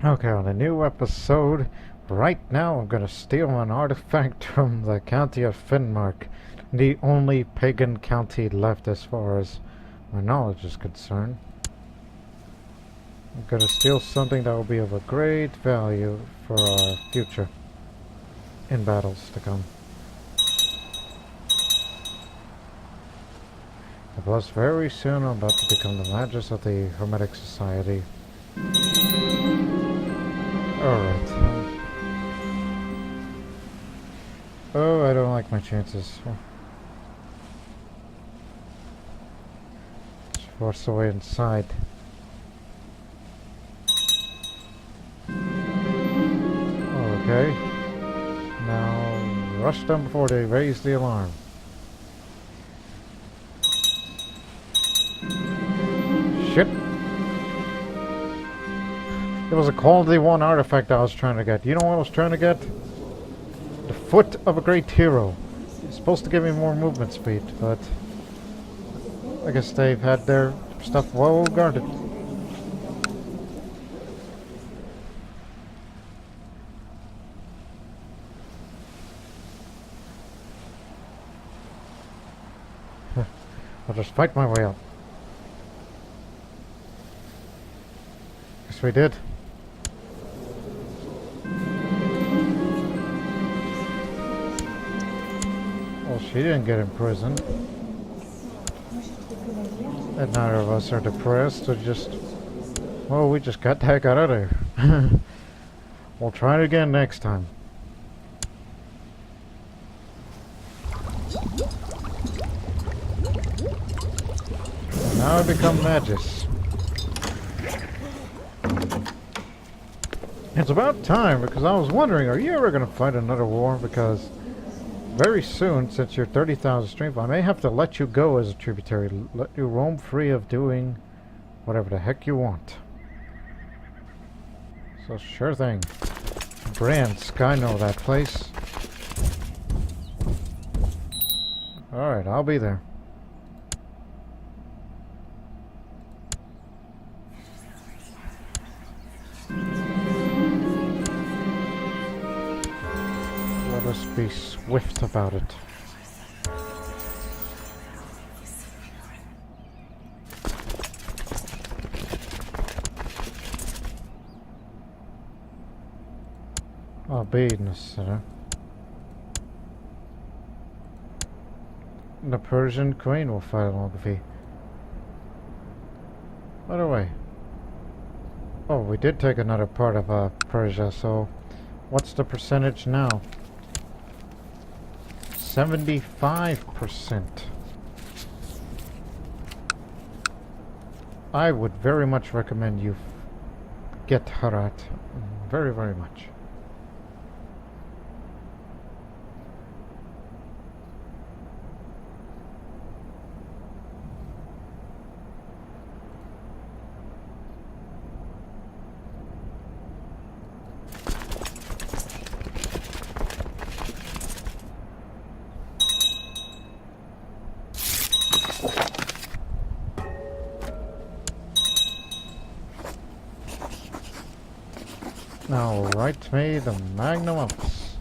Okay, on a new episode, right now I'm gonna steal an artifact from the county of Finnmark, the only pagan county left as far as my knowledge is concerned. I'm gonna steal something that will be of a great value for our future in battles to come. Plus, very soon I'm about to become the Magus of the Hermetic Society. Alright. Oh, I don't like my chances. Let's force the way inside. Okay. Now, rush them before they raise the alarm. Shit. It was a quality 1 artifact I was trying to get. You know what I was trying to get? The Foot of a Great Hero. It's supposed to give me more movement speed, but I guess they've had their stuff well guarded. I'll just fight my way up. Yes, we did. Well, she didn't get imprisoned. And neither of us are depressed. We just got the heck out of there. We'll try it again next time. And now I become Magus. It's about time, because I was wondering, are you ever going to fight another war? Because very soon, since you're 30,000 strength, I may have to let you go as a tributary. Let you roam free of doing whatever the heck you want. So sure thing. Brandsk, I know that place. Alright, I'll be there. Let us be swift about it. I'll be in the center. The Persian queen will fight along with me. By the way. Oh, we did take another part of Persia, so what's the percentage now? 75%. I would very much recommend you get Herat. Very, very much. Now write me the magnum opus.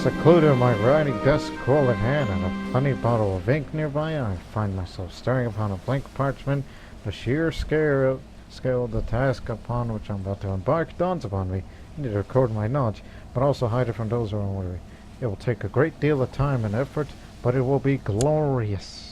Secluded in my writing desk, quill in hand, and a funny bottle of ink nearby, I find myself staring upon a blank parchment. The sheer scale of the task upon which I'm about to embark dawns upon me. I need to record my knowledge, but also hide it from those who are weary. It will take a great deal of time and effort, but it will be glorious.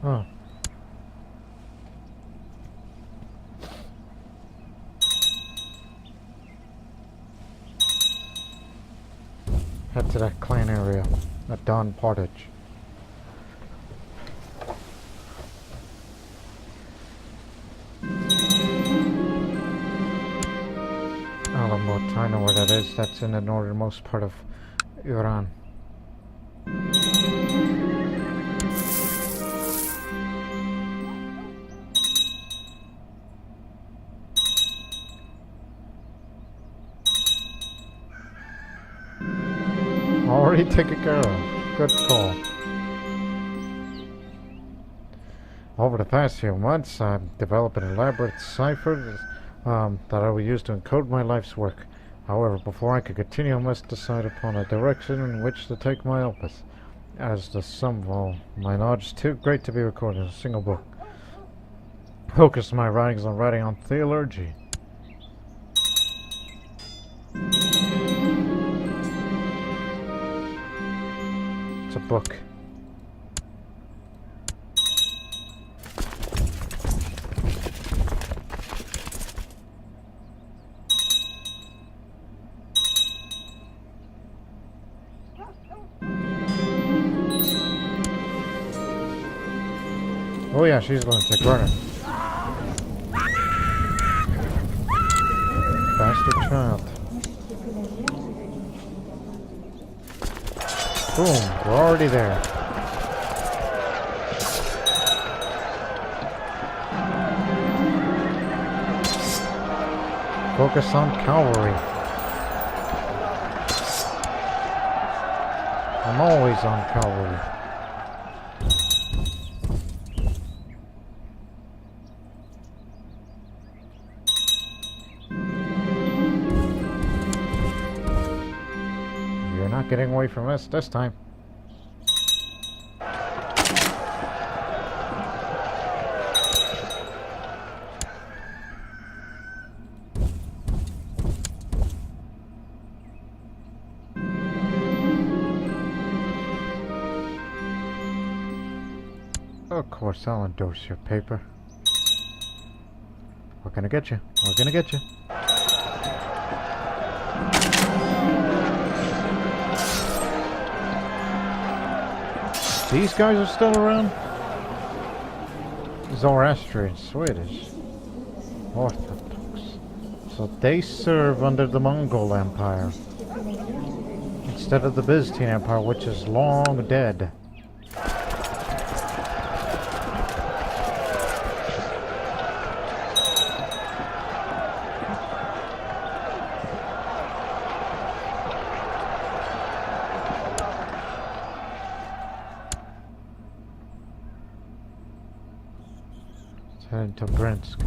Oh. Head to that clan area at Dawn Portage. Alamut, I know where that is. That's in the northernmost part of Iran. Already taken care of. Good call. Over the past few months, I've developed an elaborate cipher that I will use to encode my life's work. However, before I could continue, I must decide upon a direction in which to take my opus, as the sum of all my knowledge is too great to be recorded in a single book. Focus my writings on writing on theology. It's a book. Oh yeah, she's going to take running. Bastard child. Boom, we're already there. Focus on cavalry. I'm always on cavalry. Not getting away from us this time. Of course, I'll endorse your paper. We're gonna get you. We're gonna get you. These guys are still around? Zoroastrian, Swedish, Orthodox. So they serve under the Mongol Empire instead of the Byzantine Empire, which is long dead. Heading to Brinsk.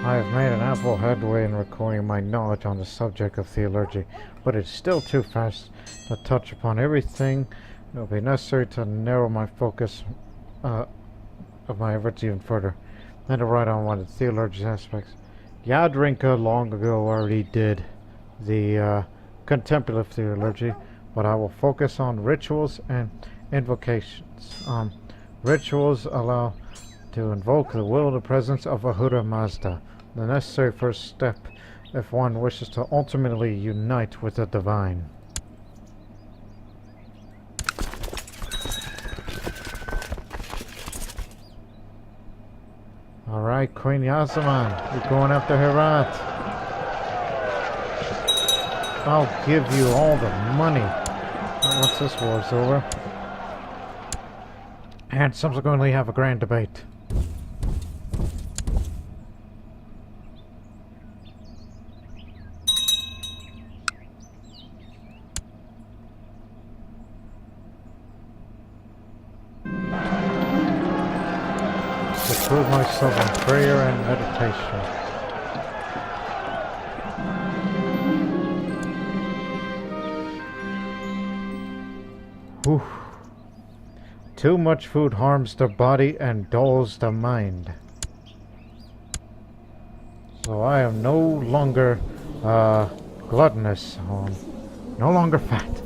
I have made an ample headway in recording my knowledge on the subject of theology, but it's still too fast to touch upon everything. It will be necessary to narrow my focus of my efforts even further, and to write on one of the theology aspects. Yadrinka long ago already did the contemplative theology, but I will focus on rituals and invocations. Rituals allow to invoke the will and the presence of Ahura Mazda, the necessary first step if one wishes to ultimately unite with the divine. Alright, Queen Yasaman, you're going after Herat. I'll give you all the money once this war's over. And subsequently have a grand debate. To prove myself in prayer and meditation. Oof. Too much food harms the body and dulls the mind. So I am no longer gluttonous, no longer fat.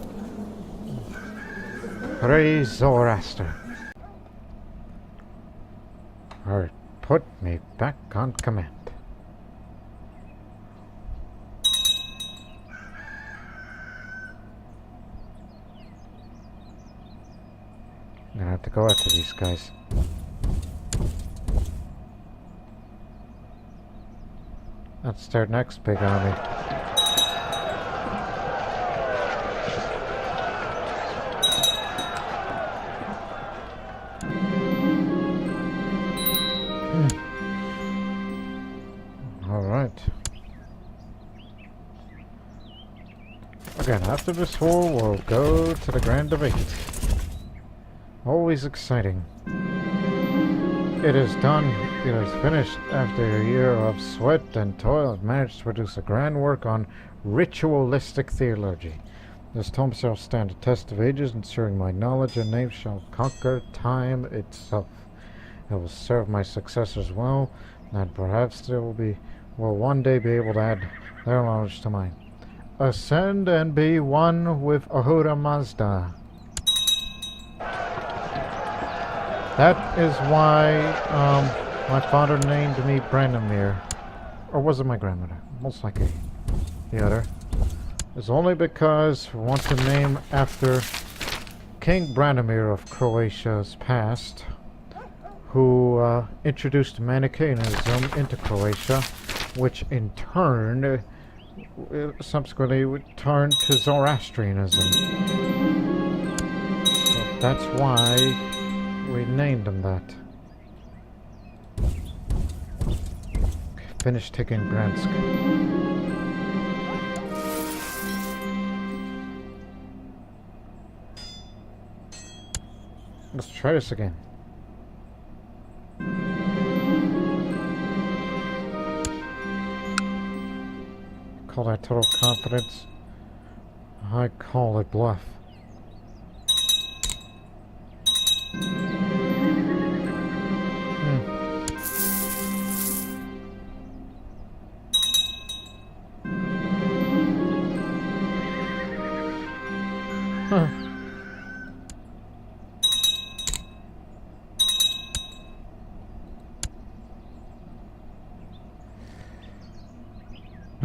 Praise Zoroaster. Or put me back on command. I'm gonna have to go after these guys. That's their next big army. Alright. Again, after this war, we'll go to the Grand Debate. Always exciting. It is done. It is finished. After a year of sweat and toil, I've managed to produce a grand work on ritualistic theology. This tome shall stand the test of ages, ensuring my knowledge and name shall conquer time itself. It will serve my successors well, and perhaps they will one day be able to add their knowledge to mine. Ascend and be one with Ahura Mazda. That is why my father named me Branimir. Or was it my grandmother? Most likely the other. It's only because we want to name after King Branimir of Croatia's past, who introduced Manichaeism into Croatia, which in turn subsequently would turn to Zoroastrianism. So that's why we named him that. Finish taking Bransk. Let's try this again. Call that total confidence. I call it bluff.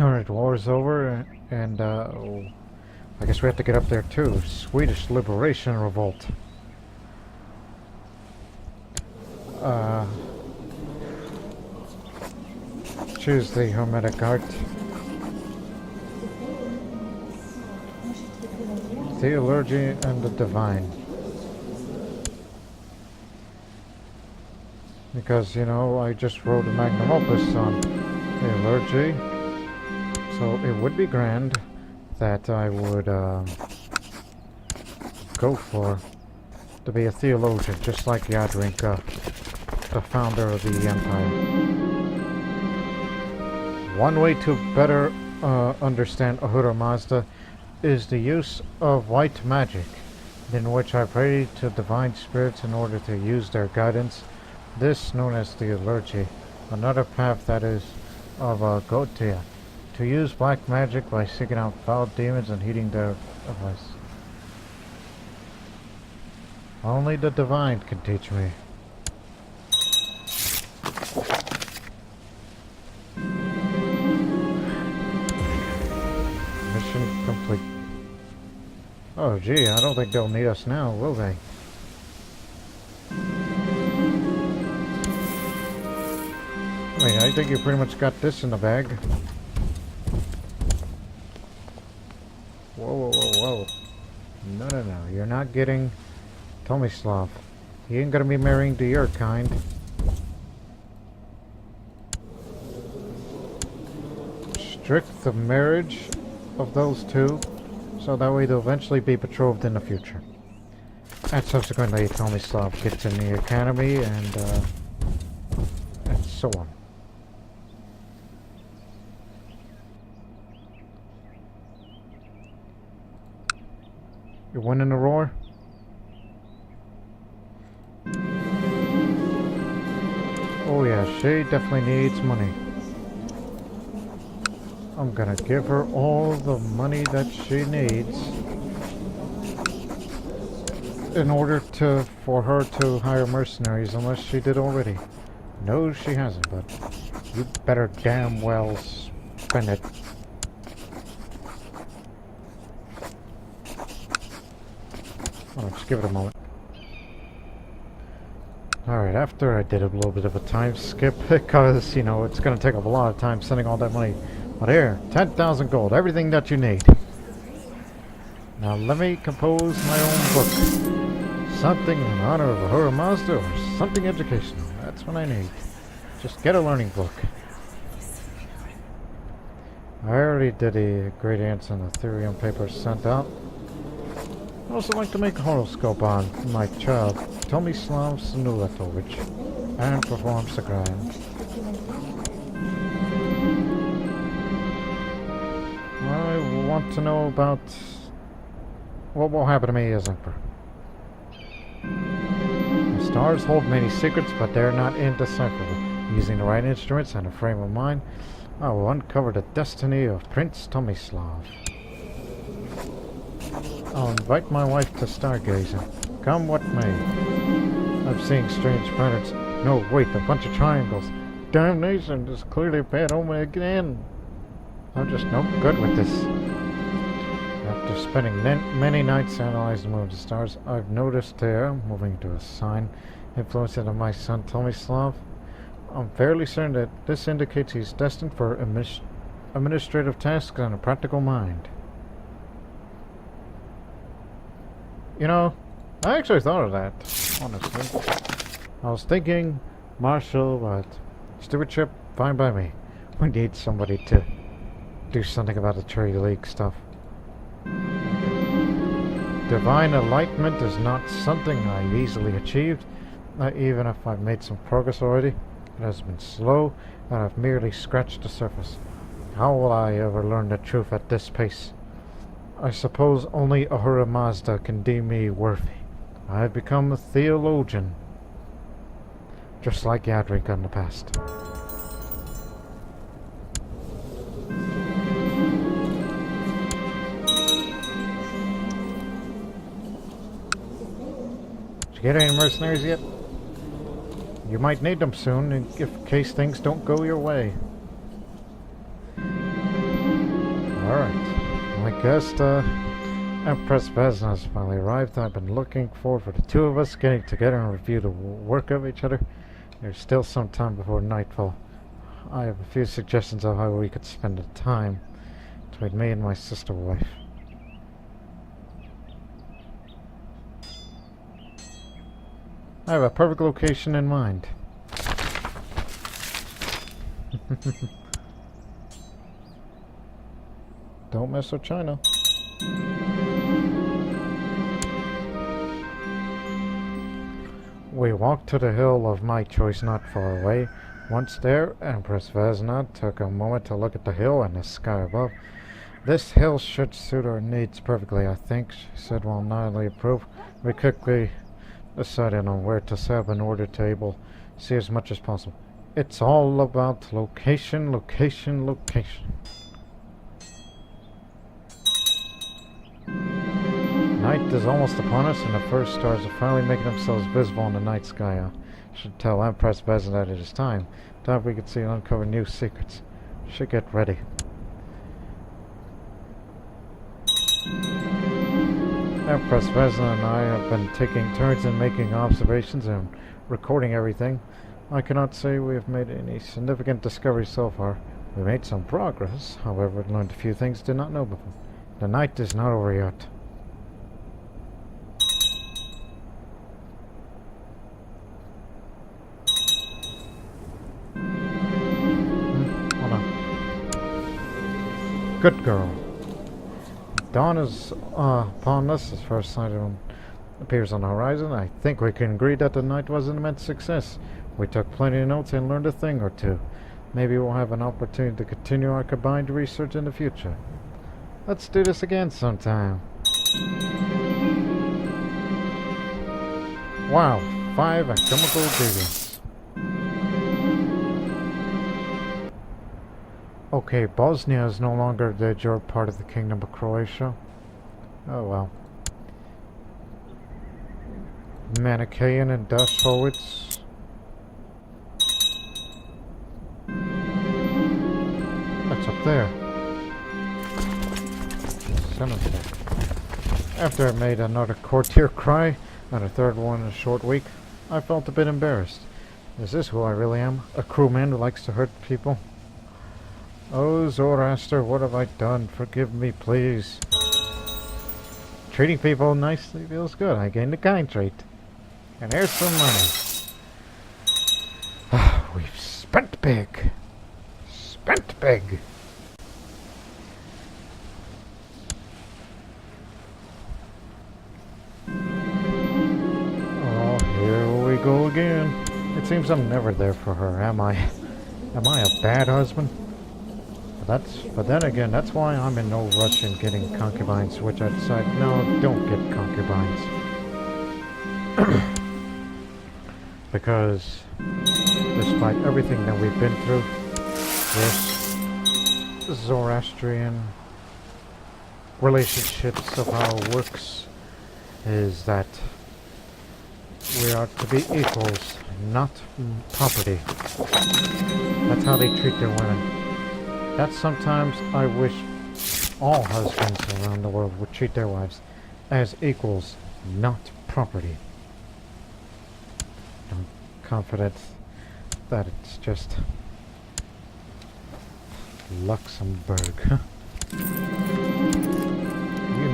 Alright, war's over, and I guess we have to get up there too. Swedish Liberation Revolt. Choose the Hermetic Art. Theology and the Divine. Because, you know, I just wrote a magnum opus on theology. So it would be grand that I would go for to be a theologian, just like Yadrinka, the founder of the Empire. One way to better understand Ahura Mazda is the use of white magic, in which I pray to divine spirits in order to use their guidance. This known as theology. Another path that is of Gotia. To use black magic by seeking out foul demons and heeding their advice. Only the divine can teach me. Mission complete. Oh gee, I don't think they'll need us now, will they? I mean, I think you pretty much got this in the bag. Whoa, whoa, whoa, whoa. No, no, no. You're not getting Tomislav. He ain't gonna be marrying to your kind. Restrict the marriage of those two, so that way they'll eventually be betrothed in the future. And subsequently, Tomislav gets in the academy, and so on. You winning the roar? Oh yeah, she definitely needs money. I'm gonna give her all the money that she needs in order for her to hire mercenaries, unless she did already. No, she hasn't, but you better damn well spend it. Oh, just give it a moment. Alright, after I did a little bit of a time skip, because, you know, it's going to take up a lot of time sending all that money. But here, 10,000 gold, everything that you need. Now let me compose my own book. Something in honor of Ahura Mazda or something educational. That's what I need. Just get a learning book. I already did the gradients and Ethereum papers sent out. I'd also like to make a horoscope on my child, Tomislav Senulatovic, and perform Sagrayan. I want to know about what will happen to me as Emperor. The stars hold many secrets, but they're not indecipherable. Using the right instruments and a frame of mind, I will uncover the destiny of Prince Tomislav. I'll invite my wife to stargazing. Come what may. I've seen strange planets. No, wait, a bunch of triangles. Damnation, this is clearly a bad omen again. I'm just no good with this. After spending many nights analyzing the moons and stars, I've noticed there, moving to a sign, influencing of my son Tomislav. I'm fairly certain that this indicates he's destined for administrative tasks and a practical mind. You know, I actually thought of that, honestly. I was thinking martial, but stewardship, fine by me. We need somebody to do something about the Trade League stuff. Divine enlightenment is not something I've easily achieved, not even if I've made some progress already. It has been slow, and I've merely scratched the surface. How will I ever learn the truth at this pace? I suppose only Ahura Mazda can deem me worthy. I have become a theologian, just like Yadrika in the past. Did you get any mercenaries yet? You might need them soon, in case things don't go your way. Alright. My guest, Empress Vesna has finally arrived. I've been looking forward for the two of us getting together and review the work of each other. There's still some time before nightfall. I have a few suggestions of how we could spend the time between me and my sister-wife. I have a perfect location in mind. Don't mess with China. We walked to the hill of my choice not far away. Once there, Empress Vesna took a moment to look at the hill and the sky above. This hill should suit our needs perfectly, I think, she said while nodding approve. We quickly decided on where to set up in order to see as much as possible. It's all about location, location, location. Night is almost upon us, and the first stars are finally making themselves visible in the night sky. I should tell Empress Vesna that it is time. Time we could see and uncover new secrets. Should get ready. Empress Vesna and I have been taking turns in making observations and recording everything. I cannot say we have made any significant discoveries so far. We made some progress, however, and learned a few things did not know before. The night is not over yet. Hold on. Good girl. Dawn is upon us as first sight of him appears on the horizon. I think we can agree that the night was an immense success. We took plenty of notes and learned a thing or two. Maybe we'll have an opportunity to continue our combined research in the future. Let's do this again sometime. Wow, 5 alchemical ingredients. Okay, Bosnia is no longer the major part of the Kingdom of Croatia. Oh well. Manichaean and Dashowitz. That's up there. After I made another courtier cry, and a third one in a short week, I felt a bit embarrassed. Is this who I really am? A crewman who likes to hurt people? Oh, Zoroaster, what have I done? Forgive me, please. Treating people nicely feels good. I gained a kind trait. And here's some money. We've spent big. Spent big. Oh, here we go again. It seems I'm never there for her, am I? Am I a bad husband? But then again, that's why I'm in no rush in getting concubines, which I decide, no, don't get concubines. Because, despite everything that we've been through, this Zoroastrian relationships of how it works is that we are to be equals, not property. That's how they treat their women. That sometimes I wish all husbands around the world would treat their wives as equals, not property. I'm confident that it's just Luxembourg. You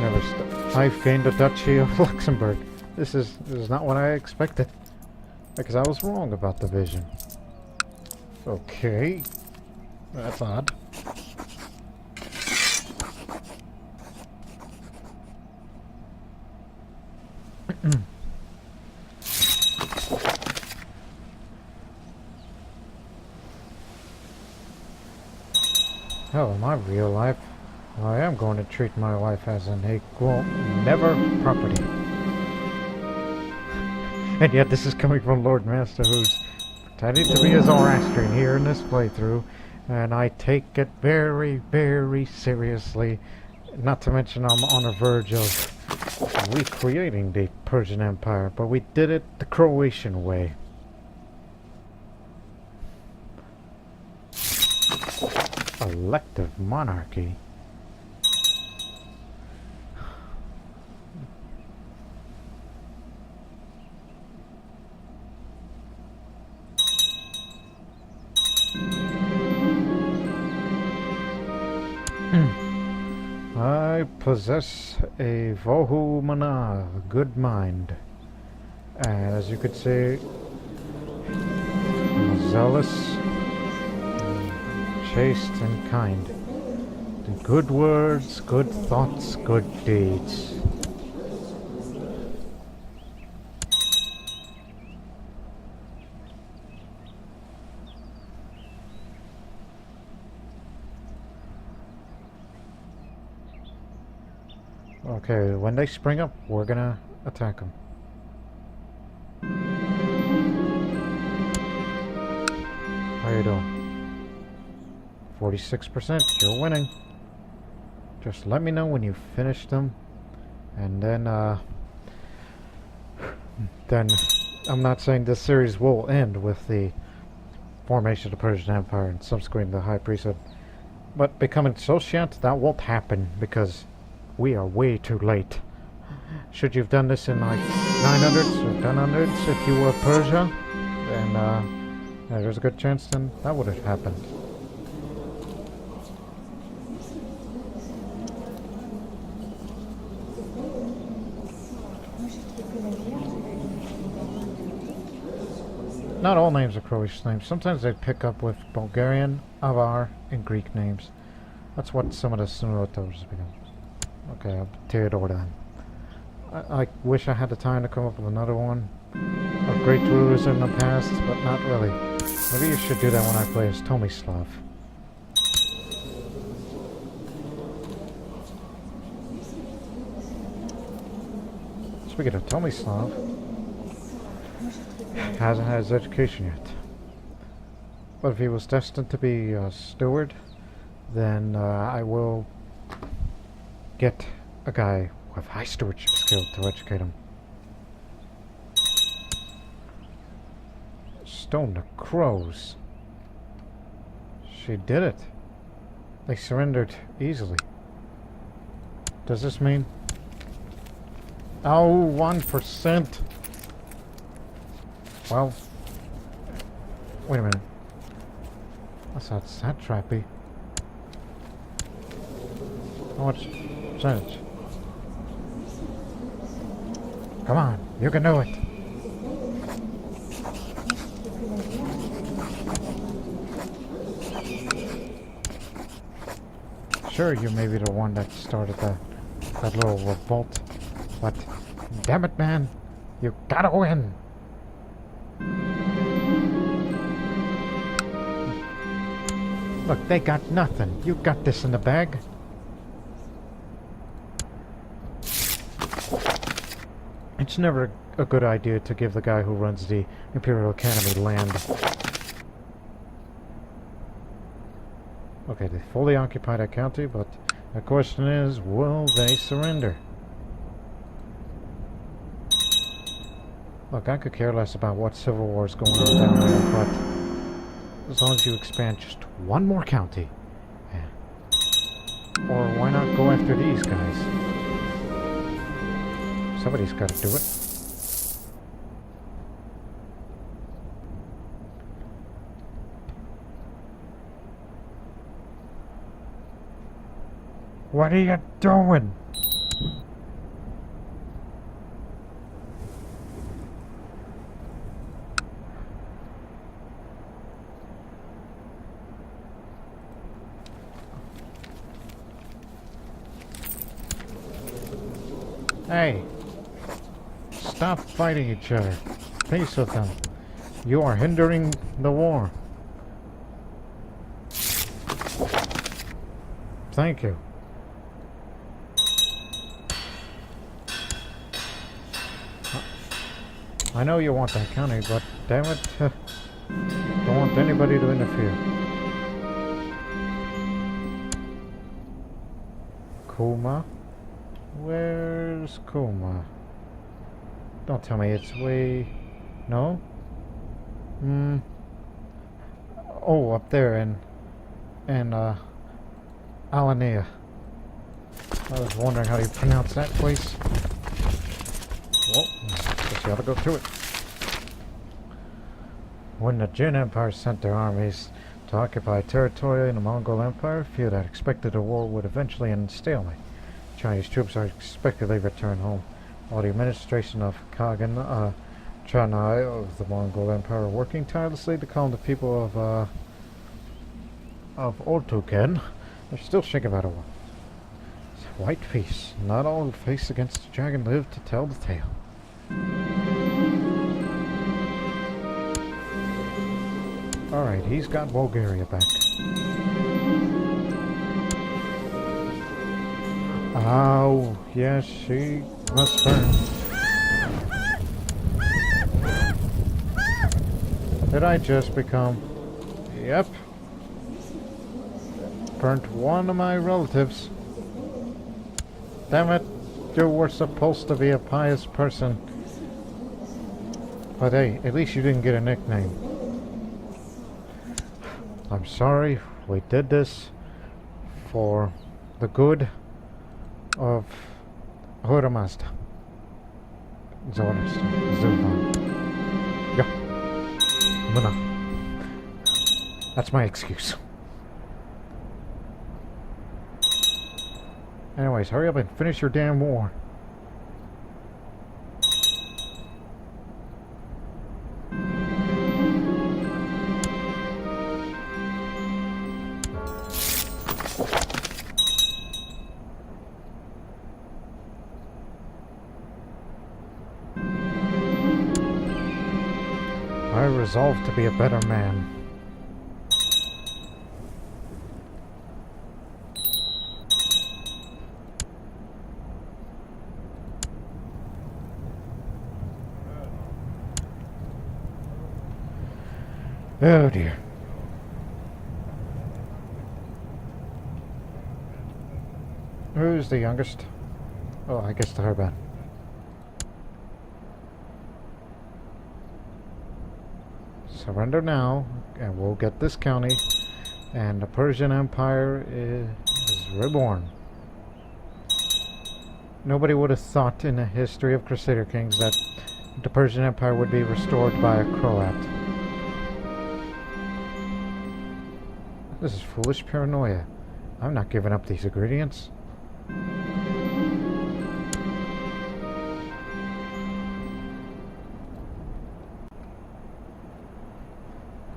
never I've gained the Duchy of Luxembourg. This is not what I expected. Because I was wrong about the vision. Okay. That's odd. Hell, in my real life, I am going to treat my wife as an equal, never property. And yet this is coming from Lord Master, who's pretending to be a Zoroastrian here in this playthrough, and I take it very, very seriously. Not to mention I'm on the verge of recreating the Persian Empire, but we did it the Croatian way. Elective monarchy. I possess a vohu mana, good mind. And as you could see, I'm zealous, chaste and kind. Do good words, good thoughts, good deeds. Okay, when they spring up, we're gonna attack them. How you doing? 46%, you're winning. Just let me know when you finish them, and then I'm not saying this series will end with the formation of the Persian Empire and subsequent the High Priesthood, but becoming Sociant, that won't happen because we are way too late. Should you've done this in like 900s or 1000s, if you were Persia, then yeah, there's a good chance then that would have happened. Not all names are Croatian names. Sometimes they pick up with Bulgarian, Avar, and Greek names. That's what some of the Senulatovics become. Okay, I'll tear it over then. I wish I had the time to come up with another one of great rulers in the past, but not really. Maybe you should do that when I play as Tomislav. Speaking of Tomislav, hasn't had his education yet. But if he was destined to be a steward, then I will get a guy with high stewardship skill to educate him. Stone the crows. She did it. They surrendered easily. Does this mean? Oh, 1%. Well, wait a minute. That's not satrapy. How much percentage? Come on, you can do it. Sure, you may be the one that started that little revolt, but damn it, man, you gotta win. Look, they got nothing. You got this in the bag. It's never a good idea to give the guy who runs the Imperial Academy land. Okay, they fully occupied that county, but the question is, will they surrender? Look, I could care less about what civil war is going on down there, but as long as you expand just one more county. Yeah. Or why not go after these guys? Somebody's got to do it. What are you doing? Hey, stop fighting each other. Peace with them. You are hindering the war. Thank you. I know you want that county, but damn it, don't want anybody to interfere. Kuma? Where's Kuma? Don't tell me it's way... No? Oh, up there in Alania. I was wondering how you pronounce that place. Well, guess you ought to go through it. When the Jin Empire sent their armies to occupy territory in the Mongol Empire, few that expected the war would eventually end in stalemate. Chinese troops are expectedly returned home, while the administration of Kagan Chanai of the Mongol Empire are working tirelessly to calm the people of Oltuken. They're still shaken by the war. White peace. Not all who face against the dragon live to tell the tale. Alright, he's got Bulgaria back. Oh, yes, she must burn. Did I just become... Yep. Burnt one of my relatives. Damn it, you were supposed to be a pious person. But hey, at least you didn't get a nickname. I'm sorry, we did this for the good of Ahura Mazda. Zoroastrianism. Yeah. Muna. That's my excuse. Anyways, hurry up and finish your damn war. I resolve to be a better man. Oh dear. Who's the youngest? Oh, I guess the Herban. Surrender now, and we'll get this county, and the Persian Empire is reborn. Nobody would have thought in the history of Crusader Kings that the Persian Empire would be restored by a Croat. This is foolish paranoia. I'm not giving up these ingredients.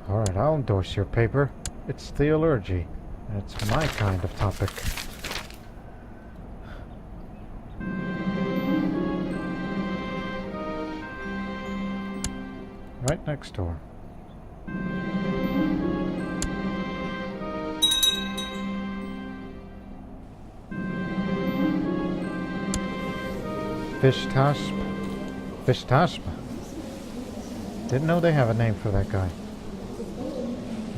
Alright, I'll endorse your paper. It's theology. And it's my kind of topic. Right next door. Fish-tasp? Didn't know they have a name for that guy.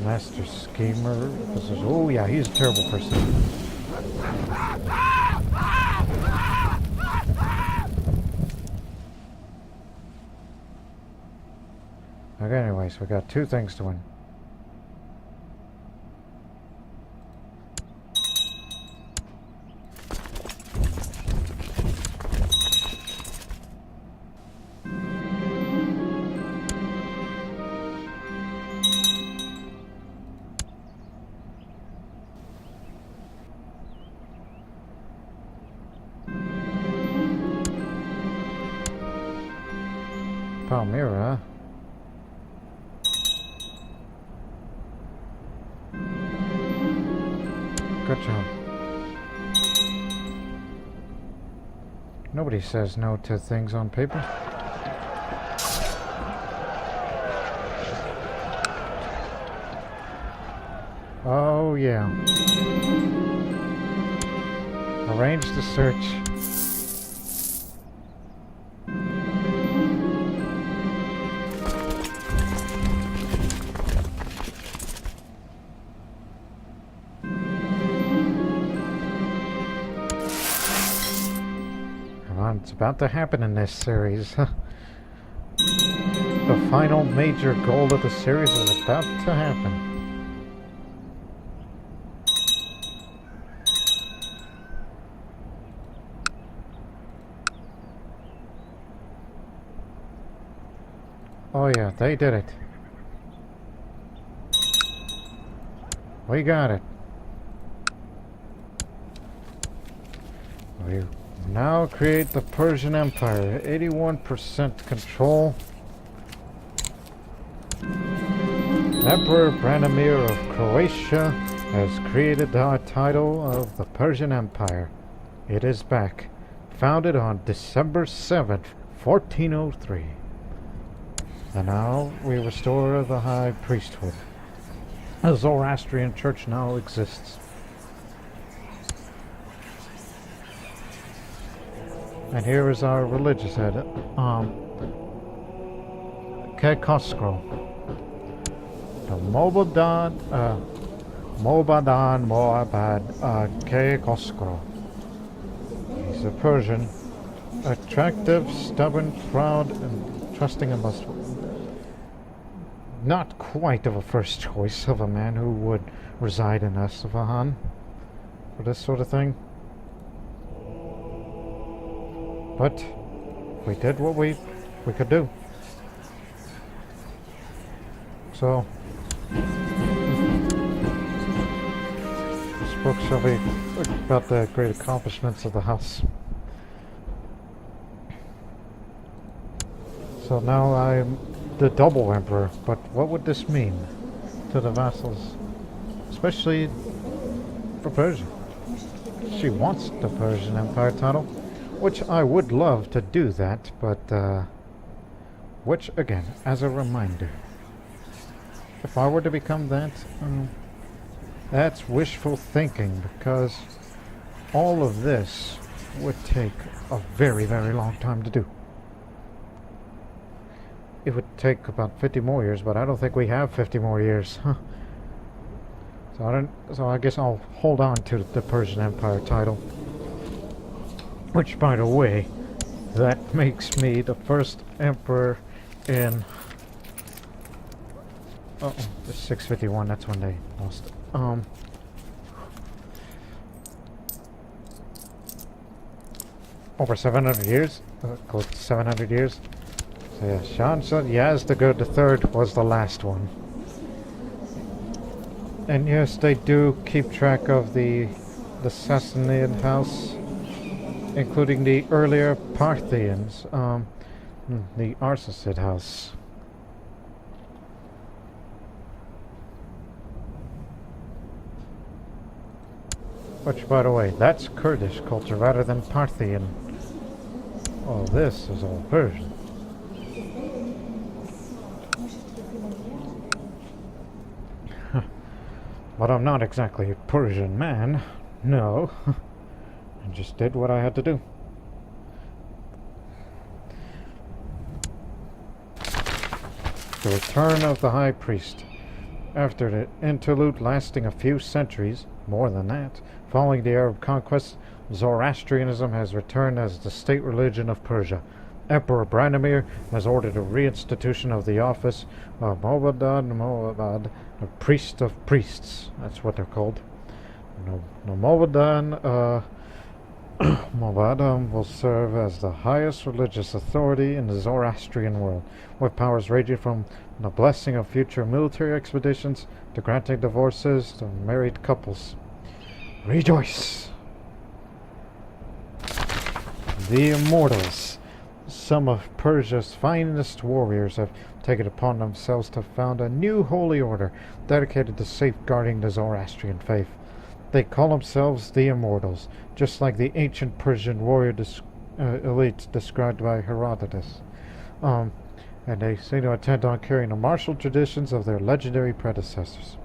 Master Schemer. Oh yeah, he's a terrible person. Okay, anyways, we got 2 things to win. Palmyra. Good job. Nobody says no to things on paper. Oh yeah. Arrange the search. It's about to happen in this series. The final major goal of the series is about to happen. Oh yeah, they did it. We got it. We now create the Persian Empire. 81% control. Emperor Branimir of Croatia has created the title of the Persian Empire. It is back. Founded on December 7th, 1403. And now we restore the High Priesthood. A Zoroastrian church now exists. And here is our religious head, CK2. The Mobadan Moabad CK2. He's a Persian, attractive, stubborn, proud, and trusting and lustful. Not quite of a first choice of a man who would reside in Isfahan for this sort of thing. But we did what we could do. So this book shall be about the great accomplishments of the house. So now I'm the double emperor, but what would this mean to the vassals? Especially for Persia. She wants the Persian Empire title. Which I would love to do that, but, which, again, as a reminder, if I were to become that, that's wishful thinking, because all of this would take a very, very long time to do. It would take about 50 more years, but I don't think we have 50 more years. So I guess I'll hold on to the Persian Empire title. Which, by the way, that makes me the first emperor in... Uh-oh, it's 651, that's when they lost it. Over 700 years? Close to 700 years? So yeah, Sean said Yaz the Good III was the last one. And yes, they do keep track of the Sassanid house, including the earlier Parthians, the Arsacid house. Which, by the way, that's Kurdish culture rather than Parthian. Oh, this is all Persian. But I'm not exactly a Persian man. No. I just did what I had to do. The return of the High Priest. After an interlude lasting a few centuries, more than that, following the Arab conquest, Zoroastrianism has returned as the state religion of Persia. Emperor Branimir has ordered a reinstitution of the office of Mohabad, a priest of priests. That's what they're called. Mohabad will serve as the highest religious authority in the Zoroastrian world, with powers ranging from the blessing of future military expeditions to granting divorces to married couples. Rejoice! The Immortals. Some of Persia's finest warriors have taken upon themselves to found a new holy order dedicated to safeguarding the Zoroastrian faith. They call themselves the Immortals, just like the ancient Persian warrior elite described by Herodotus. And they seem to intend on carrying the martial traditions of their legendary predecessors.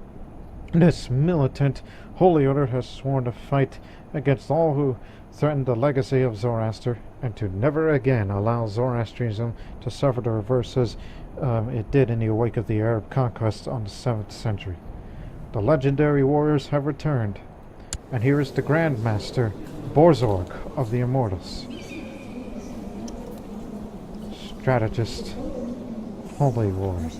This militant holy order has sworn to fight against all who threaten the legacy of Zoroaster, and to never again allow Zoroastrianism to suffer the reverses it did in the wake of the Arab conquest on the 7th century. The legendary warriors have returned, and here is the Grand Master, Borzorg of the Immortals. Strategist, holy warrior.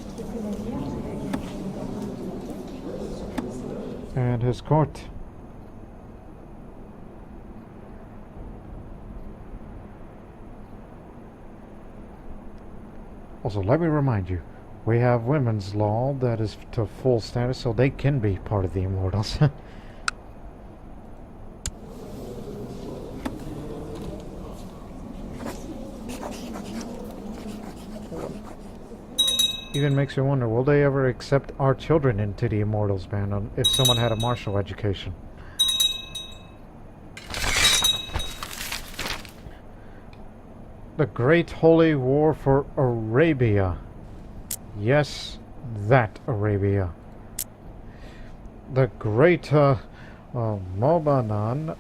And his court. Also, let me remind you, we have women's law that is to full status, so they can be part of the Immortals. Even makes me wonder, will they ever accept our children into the Immortals band if someone had a martial education? The Great Holy War for Arabia. Yes, that Arabia. The Great Mohabad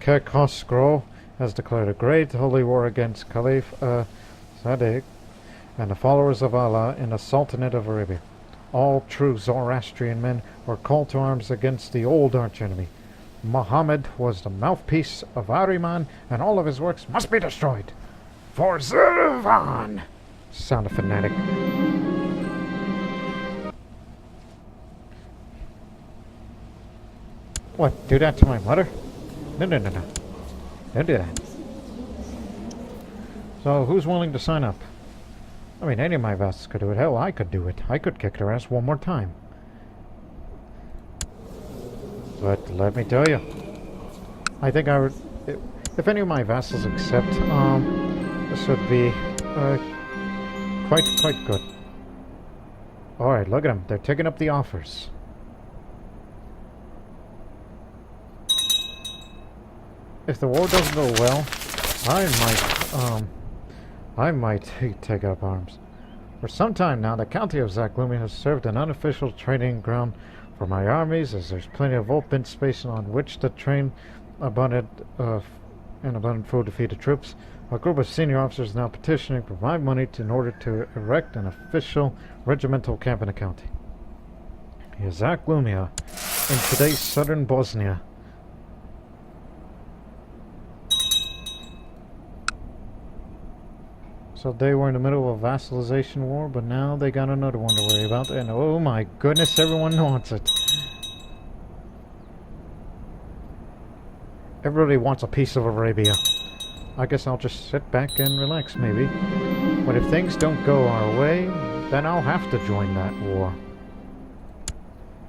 Khosrow has declared a great holy war against Caliph Sadiq and the followers of Allah in the Sultanate of Arabia. All true Zoroastrian men were called to arms against the old archenemy. Muhammad was the mouthpiece of Ahriman, and all of his works must be destroyed. For Zurvan! Sound a fanatic. What, do that to my mother? No. Don't do that. So, who's willing to sign up? I mean, any of my vassals could do it. Hell, I could do it. I could kick their ass one more time. But let me tell you, I think I would, if any of my vassals accept, this would be quite good. Alright, look at them. They're taking up the offers. If the war doesn't go well, I might take up arms. For some time now, the county of Zaglumi has served an unofficial training ground for my armies, as there's plenty of open space on which to train abundant food to feed the troops. A group of senior officers is now petitioning to provide money in order to erect an official regimental camp in the county. Zaglumia, in today's southern Bosnia. So they were in the middle of a vassalization war, but now they got another one to worry about, and oh my goodness, everyone wants it. Everybody wants a piece of Arabia. I guess I'll just sit back and relax, maybe. But if things don't go our way, then I'll have to join that war.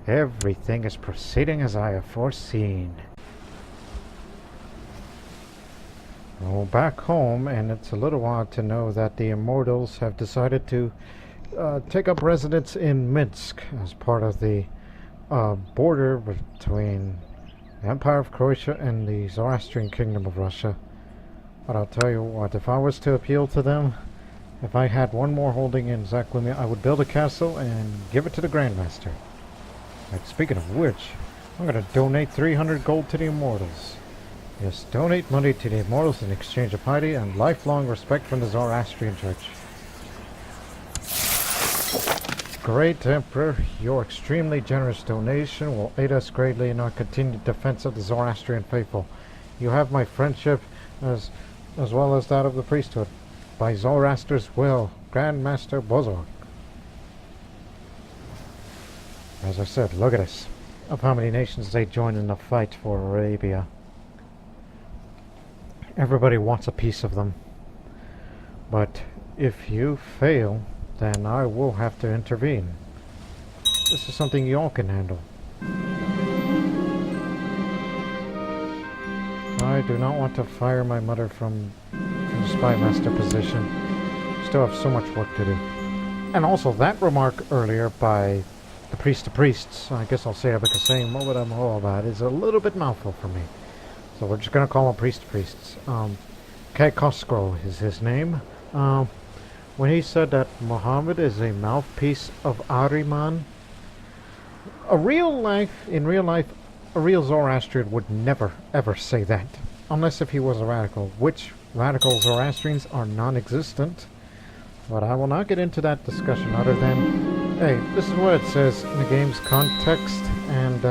Everything is proceeding as I have foreseen. Well, back home, and it's a little odd to know that the Immortals have decided to take up residence in Minsk as part of the border between the Empire of Croatia and the Zoroastrian Kingdom of Russia. But I'll tell you what, if I was to appeal to them, if I had one more holding in Zaklimia, I would build a castle and give it to the Grandmaster. Like, speaking of which, I'm going to donate 300 gold to the Immortals. Yes, donate money to the Immortals in exchange of piety and lifelong respect from the Zoroastrian Church. Great Emperor, your extremely generous donation will aid us greatly in our continued defense of the Zoroastrian faithful. You have my friendship as well as that of the priesthood. By Zoroaster's will, Grandmaster Bozorg. As I said, look at this. Of how many nations they join in the fight for Arabia. Everybody wants a piece of them. But if you fail, then I will have to intervene. This is something you all can handle. I do not want to fire my mother from the spy master position. Still have so much work to do. And also that remark earlier by the priest to priests, I guess I'll say it because saying what I'm all about is a little bit mouthful for me. So we're just gonna call them priest to priests. Koskro is his name. When he said that Muhammad is a mouthpiece of Ahriman, in real life, a real Zoroastrian would never ever say that, unless if he was a radical, which radical Zoroastrians are non-existent. But I will not get into that discussion other than, hey, this is what it says in the game's context, and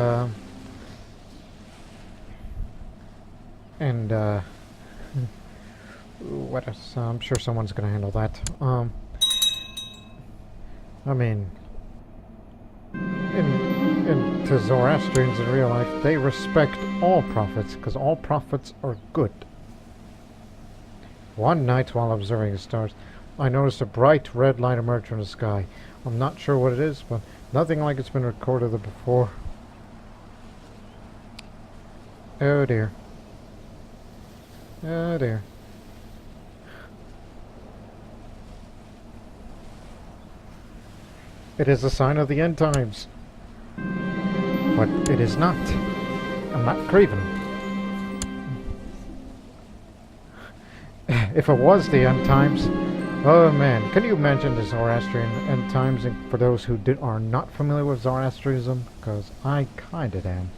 what else? I'm sure someone's gonna handle that. I mean, to Zoroastrians in real life, they respect all prophets, because all prophets are good. One night while observing the stars, I noticed a bright red light emerge from the sky. I'm not sure what it is, but nothing like it's been recorded before. Oh dear. Oh dear. It is a sign of the end times. But it is not. I'm not craven. If it was the end times, oh man, can you imagine the Zoroastrian end times? And for those who are not familiar with Zoroastrianism, because I kinda am.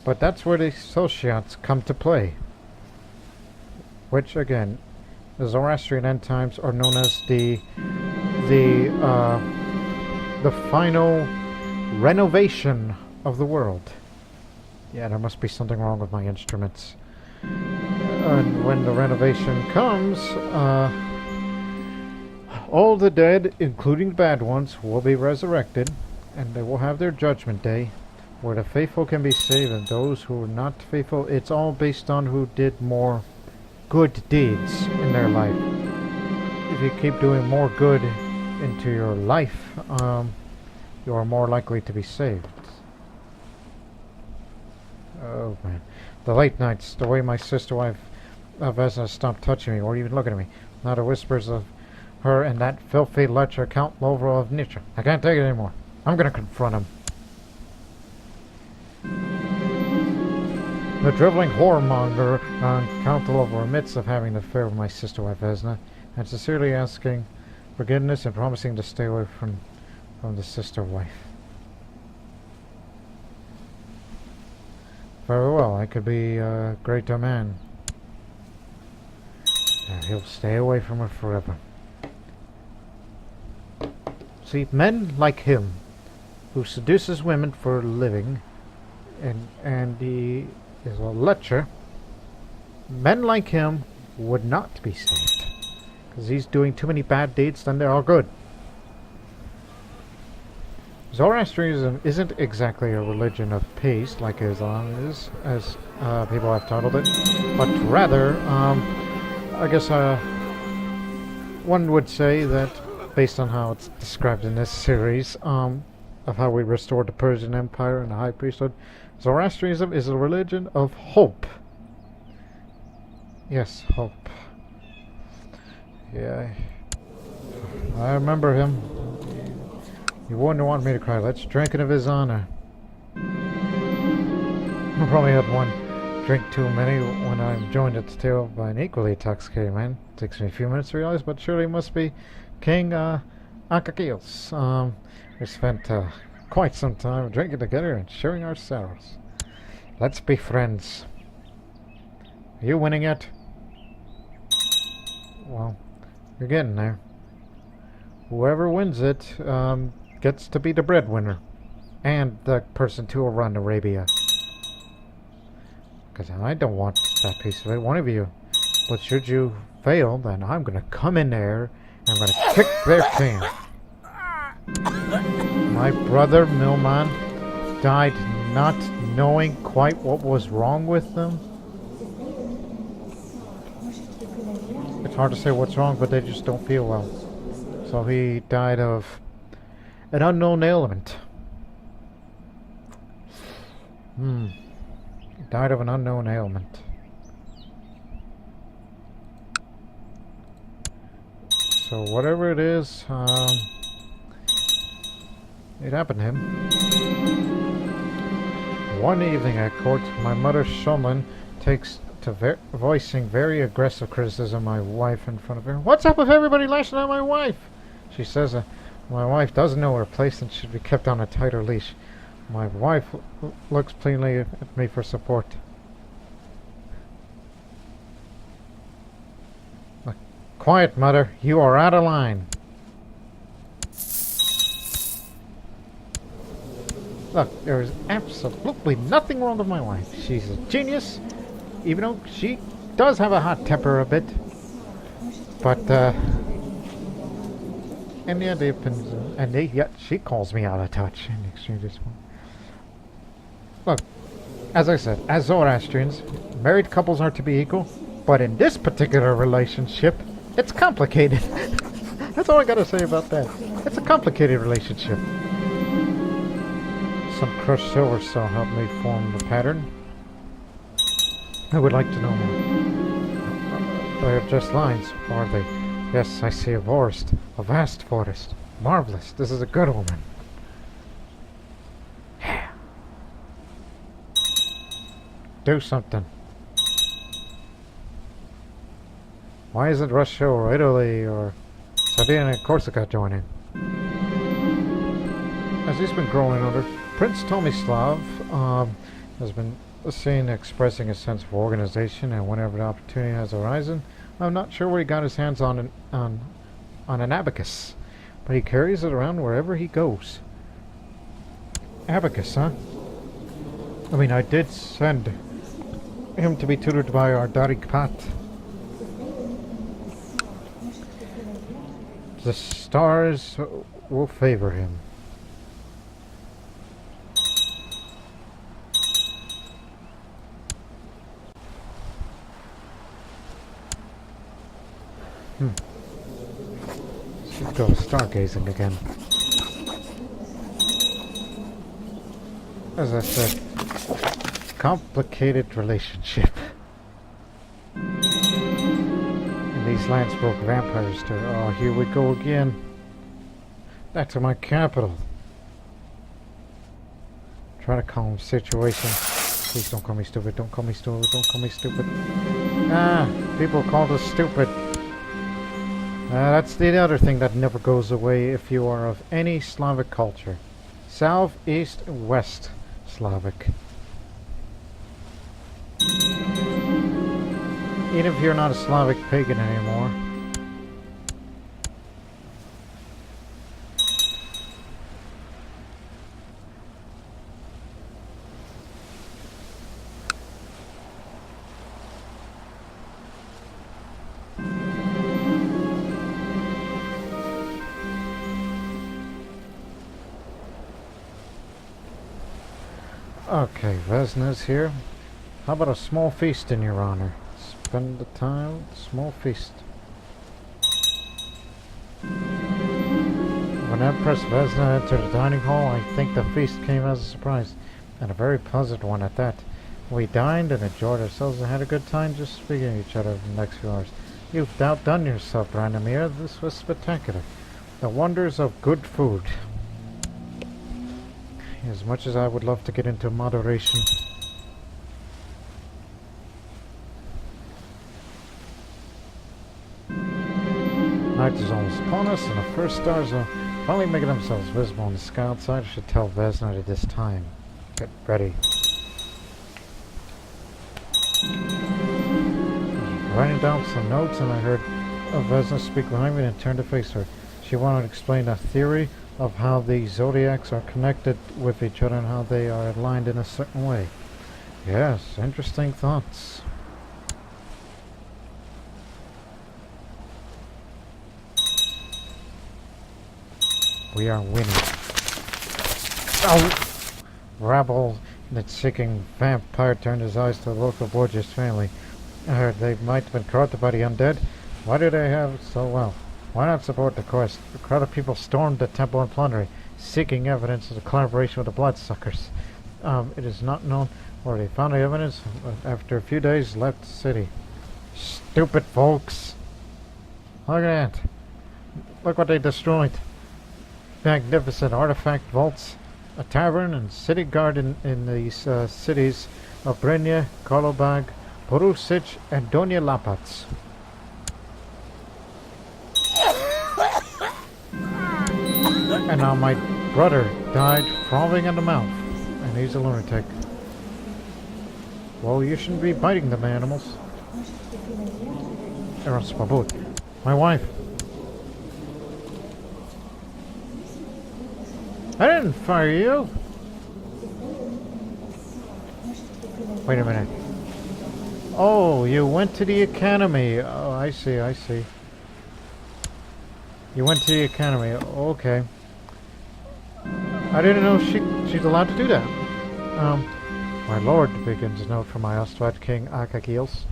But that's where the Soviets come to play. Which again, the Zoroastrian end times are known as the final renovation of the world. Yeah, there must be something wrong with my instruments. And when the renovation comes, all the dead, including the bad ones, will be resurrected, and they will have their judgment day, where the faithful can be saved, and those who are not faithful, it's all based on who did more good deeds in their life. If you keep doing more good into your life, you are more likely to be saved. Oh man, the late nights, the way my sister-wife Vesna stopped touching me or even looking at me, now the whispers of her and that filthy lecher Count Lovrov of Nietzsche. I can't take it anymore. I'm gonna confront him. The driveling whoremonger Count Lovrov admits of having an affair with my sister-wife Vesna, and sincerely asking forgiveness and promising to stay away from the sister-wife. Very well, I could be a greater man. And he'll stay away from her forever. See, men like him, who seduces women for a living, and he is a lecher, men like him would not be saved. Because he's doing too many bad deeds, then they're all good. Zoroastrianism isn't exactly a religion of peace like Islam is, as people have titled it, but rather I guess one would say that, based on how it's described in this series, of how we restored the Persian Empire and the High Priesthood, Zoroastrianism is a religion of hope. Yes, hope. Yeah, I remember him. He wouldn't want me to cry. Let's drink in of his honor. I probably had one drink too many when I'm joined at the table by an equally intoxicated man. Takes me a few minutes to realize, but surely must be King Akakios. We spent quite some time drinking together and sharing our sorrows. Let's be friends. Are you winning yet? Well, you're getting there. Whoever wins it gets to be the breadwinner and the person to run Arabia. Because I don't want that piece of it, one of you. But should you fail, then I'm going to come in there and I'm going to kick their can. My brother, Milman, died not knowing quite what was wrong with them. It's hard to say what's wrong, but they just don't feel well. So he died of an unknown ailment. He died of an unknown ailment. So whatever it is, it happened to him. One evening at court, my mother Shonlin takes to voicing very aggressive criticism of my wife in front of her. What's up with everybody lashing at my wife? She says my wife doesn't know her place and should be kept on a tighter leash. My wife looks plainly at me for support. Quiet, mother. You are out of line. Look, there is absolutely nothing wrong with my wife. She's a genius, even though she does have a hot temper a bit. But, and yet she calls me out of touch in exchange this one. Look, as I said, as Zoroastrians, married couples are to be equal, but in this particular relationship, it's complicated. That's all I gotta say about that. It's a complicated relationship. Some crushed silver cell helped me form the pattern. I would like to know more. They're just lines, are they? Yes, I see a forest, a vast forest. Marvelous. This is a good omen. Do something. Why isn't Russia or Italy or Sardinia and Corsica joining? As he's been growing older, Prince Tomislav has been seen expressing a sense of organization, and whenever the opportunity has arisen, I'm not sure where he got his hands on an abacus, but he carries it around wherever he goes. Abacus, huh? I mean, I did send him to be tutored by our Darikpat. The stars will favor him. Should go stargazing again. As I said, complicated relationship. And these lands broke vampires too. Oh, here we go again. Back to my capital. Try to calm the situation. Please don't call me stupid. Don't call me stupid. Don't call me stupid. Ah, people called us stupid. That's the other thing that never goes away if you are of any Slavic culture. South, East, West Slavic. Even if you're not a Slavic pagan anymore. Okay, Vesna's here. How about a small feast in your honor? spend the time at a small feast. When Empress Vesna entered the dining hall, I think the feast came as a surprise, and a very pleasant one at that. We dined and enjoyed ourselves and had a good time just speaking to each other for the next few hours. You've outdone yourself, Branimir. This was spectacular. The wonders of good food. As much as I would love to get into moderation. Night is almost upon us, and the first stars are finally making themselves visible on the sky outside. I should tell Vesna at this time. Get ready. Writing down some notes, and I heard Vesna speak behind me and turned to face her. She wanted to explain a theory of how the zodiacs are connected with each other and how they are aligned in a certain way. Yes, interesting thoughts. We are winning. Oh! Rabble, that seeking vampire turned his eyes to the local Borgias family. I heard they might have been corrupted by the undead. Why do they have it so well? Why not support the quest? A crowd of people stormed the temple in plundering, seeking evidence of the collaboration with the bloodsuckers. It is not known where they found the evidence. After a few days, left the city. Stupid folks! Look at that! Look what they destroyed! Magnificent artifact vaults, a tavern and city guard in these cities of Brynja, Karlobag, Borusic, and Donja Lapac. And now my brother died frothing at the mouth, and he's a lunatic. Well, you shouldn't be biting them animals. Eros Babut, my wife. I didn't fire you. Wait a minute. Oh, you went to the academy. Oh, I see, I see. You went to the academy. Okay. I didn't know she's allowed to do that. My lord, begins a note from my Ostvad king Akagils.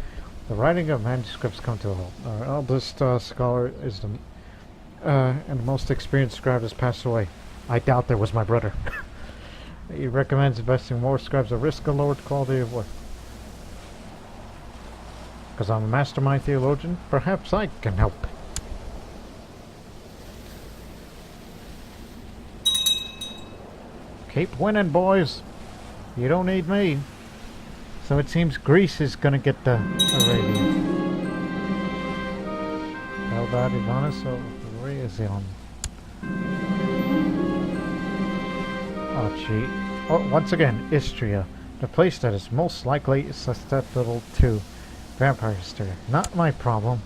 The writing of manuscripts come to a halt. Our eldest scholar is the and the most experienced scribe has passed away. I doubt there was my brother. He recommends investing more scribes at risk of lowered quality of work. Because I'm a mastermind theologian, perhaps I can help. Keep winning, boys. You don't need me. So it seems Greece is gonna get the Arabia. How about Ivanis or Reazion? Oh, gee. Oh, once again, Istria. The place that is most likely susceptible to vampire hysteria. Not my problem.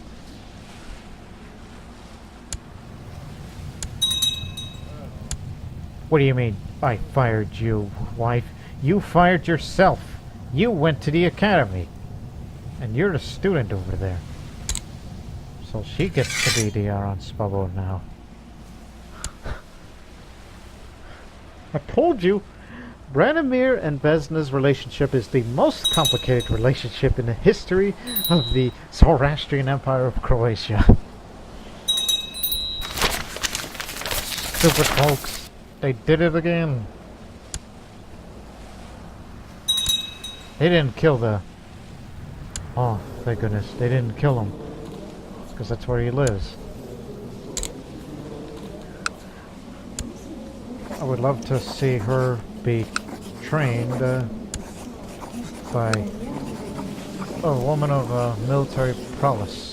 What do you mean, I fired you, wife? You fired yourself. You went to the academy. And you're the student over there. So she gets to be the Aron Spabo now. I told you, Branimir and Vesna's relationship is the most complicated relationship in the history of the Zoroastrian Empire of Croatia. Stupid folks. They did it again. They didn't kill the... Oh, thank goodness. They didn't kill him. Because that's where he lives. I would love to see her be trained by a woman of military prowess.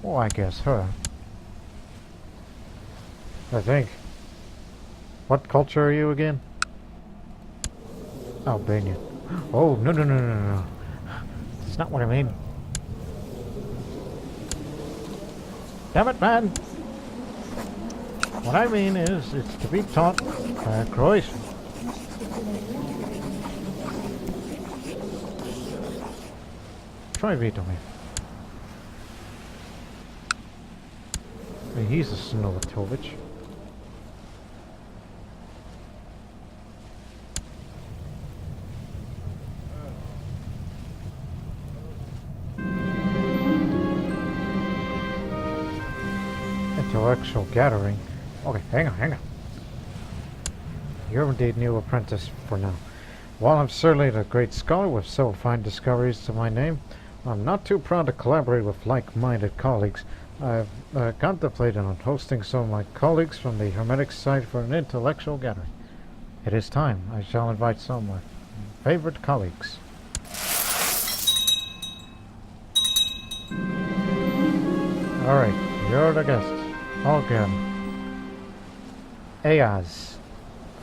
Well, I guess her. I think. What culture are you again? Albanian. Oh, no, no, no, no, no. That's not what I mean. Damn it, man! What I mean is, it's to be taught by a Croatian. Try veto me. And he's a Senulatovic. Intellectual gathering. Okay, hang on. You're indeed new apprentice for now. While I'm certainly a great scholar with several fine discoveries to my name, I'm not too proud to collaborate with like-minded colleagues. I've contemplated on hosting some of my colleagues from the Hermetic side for an intellectual gathering. It is time. I shall invite some of my favorite colleagues. Alright, you're the guests. Olgan, Ayaz,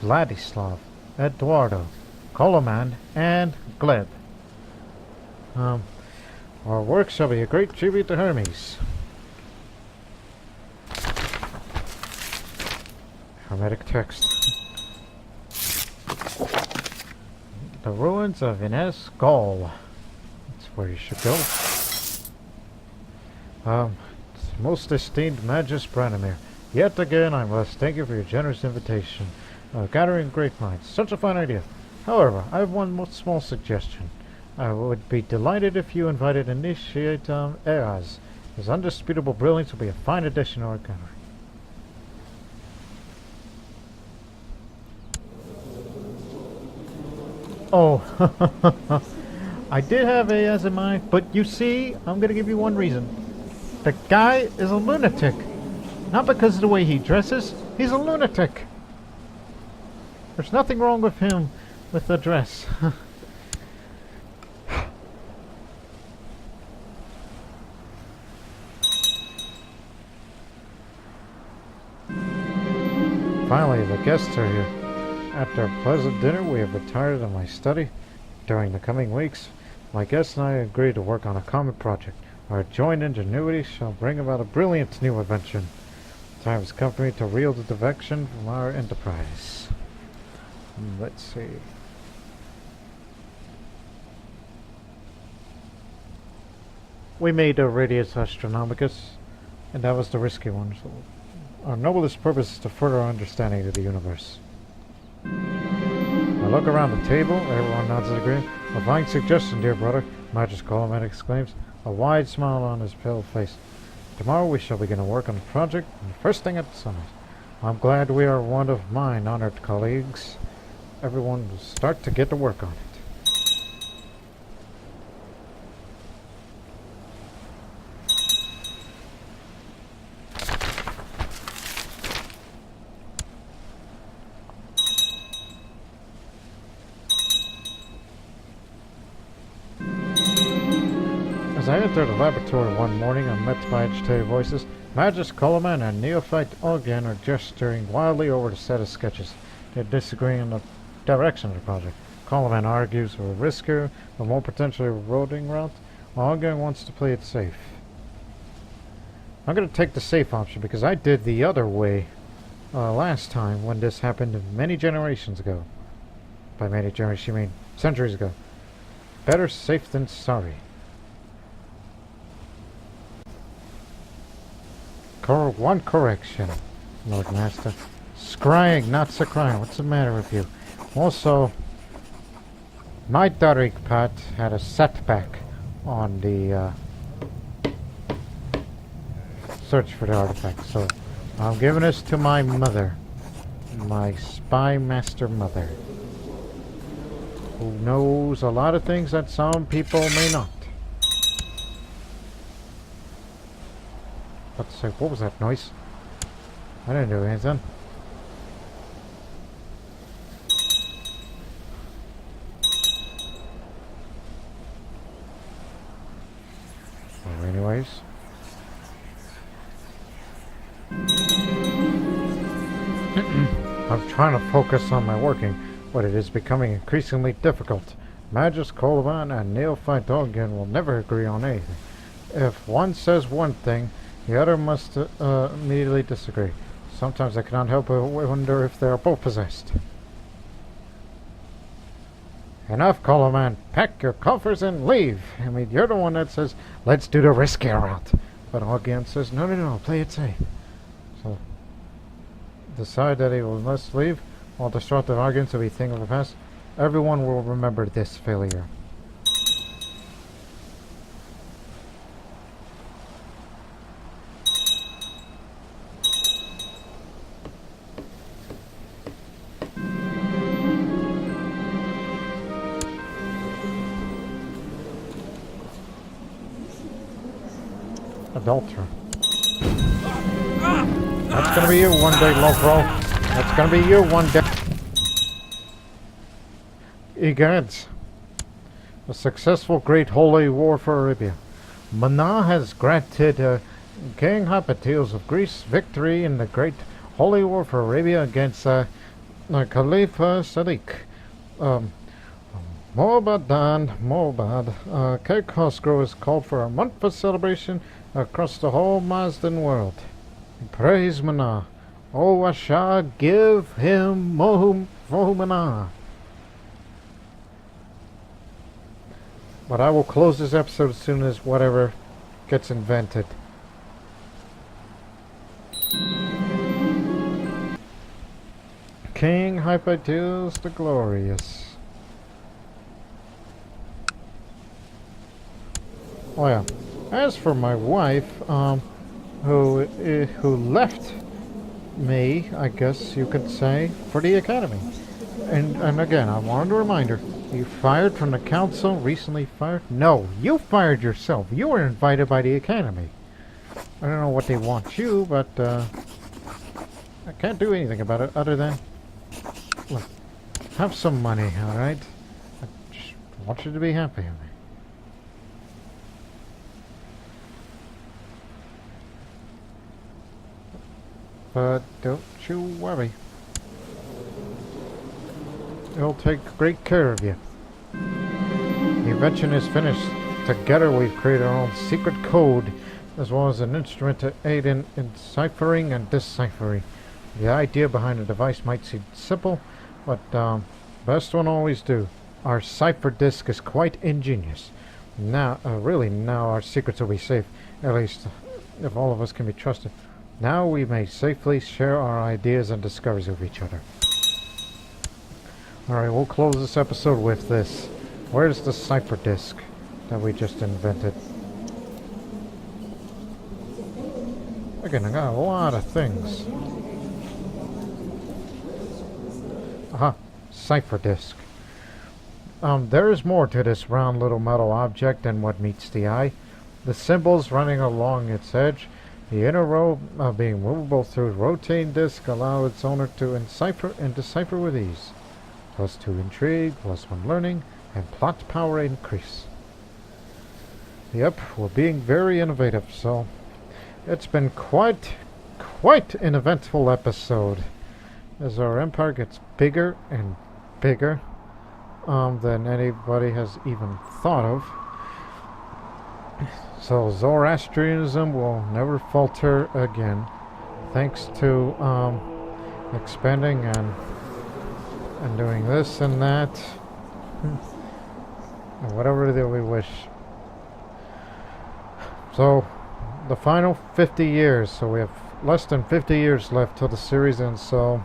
Vladislav, Eduardo, Koloman, and Gleb. Our work shall be a great tribute to Hermes. Hermetic text. The ruins of Ines Gaul. That's where you should go. Most esteemed Magus Branimir, yet again I must thank you for your generous invitation. Gathering great minds. Such a fine idea. However, I have one small suggestion. I would be delighted if you invited Initiate Eraz. His undisputable brilliance will be a fine addition to our gathering. Oh, I did have Eaz in mind, but you see, I'm going to give you one reason. The guy is a lunatic. Not because of the way he dresses, he's a lunatic. There's nothing wrong with him with the dress. Finally, the guests are here. After a pleasant dinner, we have retired to my study. During the coming weeks, my guests and I agreed to work on a common project. Our joint ingenuity shall bring about a brilliant new invention. The time has come for me to wield the direction from our enterprise. Let's see. We made a Radius Astronomicus, and that was the risky one. So our noblest purpose is to further our understanding of the universe. I look around the table, everyone nods in agreement. A fine suggestion, dear brother, Magus Coleman exclaims, a wide smile on his pale face. Tomorrow we shall begin to work on the project, and first thing at sunrise. I'm glad we are one of mine honored colleagues. Everyone will start to get to work on it. As I entered the laboratory one morning, I'm met by agitated voices. Magus Coleman and Neophyte Olgan are gesturing wildly over the set of sketches. They're disagreeing on the direction of the project. Coleman argues for a riskier, a more potentially eroding route. Olgan wants to play it safe. I'm going to take the safe option because I did the other way last time when this happened many generations ago. By many generations, you mean centuries ago. Better safe than sorry. One correction, Lord Master. Scrying, not scrying. What's the matter with you? Also, my Darik Pat had a setback on the search for the artifact, so I'm giving this to my mother, my spy master mother, who knows a lot of things that some people may not. Let's say, what was that noise? I didn't do anything. Well, anyways. I'm trying to focus on my working, but it is becoming increasingly difficult. Magus Coleman and Neophyte Olgan will never agree on anything. If one says one thing, the other must immediately disagree. Sometimes I cannot help but wonder if they are both possessed. Enough, Coleman. Pack your coffers and leave. I mean, you're the one that says, let's do the riskier route. But Olgan says, no, play it safe. decide that he will must leave, while destructive arguments will be a thing of the past, everyone will remember this failure. Adulterer. That's gonna be you one day, Lovro. That's gonna be you one day. Egads. A successful great holy war for Arabia. Mana has granted King Hypatios of Greece victory in the great holy war for Arabia against Caliph Sadiq. Mobad. Kekosgro is called for a month of celebration across the whole Mazdan world. Praise Mana. O Washa, give him Mana. But I will close this episode as soon as whatever gets invented. King Hypatios the Glorious. Oh yeah. As for my wife, who left me, I guess you could say, for the academy. And again, I wanted to remind her, you fired from the council, recently fired? No, you fired yourself. You were invited by the academy. I don't know what they want you, but I can't do anything about it other than, look, have some money, alright? I just want you to be happy with me. But don't you worry. It'll take great care of you. The invention is finished. Together we've created our own secret code, as well as an instrument to aid in ciphering and deciphering. The idea behind the device might seem simple, but best one always do. Our Cipher Disk is quite ingenious. Now, really, now our secrets will be safe, at least if all of us can be trusted. Now we may safely share our ideas and discoveries with each other. Alright, we'll close this episode with this. Where's the Cipher Disk that we just invented? Again, I got a lot of things. Aha, Cipher Disk. There is more to this round little metal object than what meets the eye. The symbols running along its edge, the inner row being movable through the rotating disk, allow its owner to encipher and decipher with ease. +2 intrigue, +1 learning, and plot power increase. Yep, we're being very innovative, so it's been quite an eventful episode as our empire gets bigger and bigger than anybody has even thought of. So Zoroastrianism will never falter again, thanks to expanding and doing this and that, and whatever that we wish. So the final 50 years, so we have less than 50 years left till the series ends, so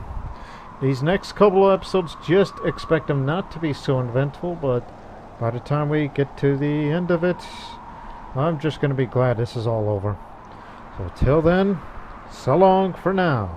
these next couple of episodes, just expect them not to be so eventful, but by the time we get to the end of it, I'm just going to be glad this is all over. So till then, so long for now.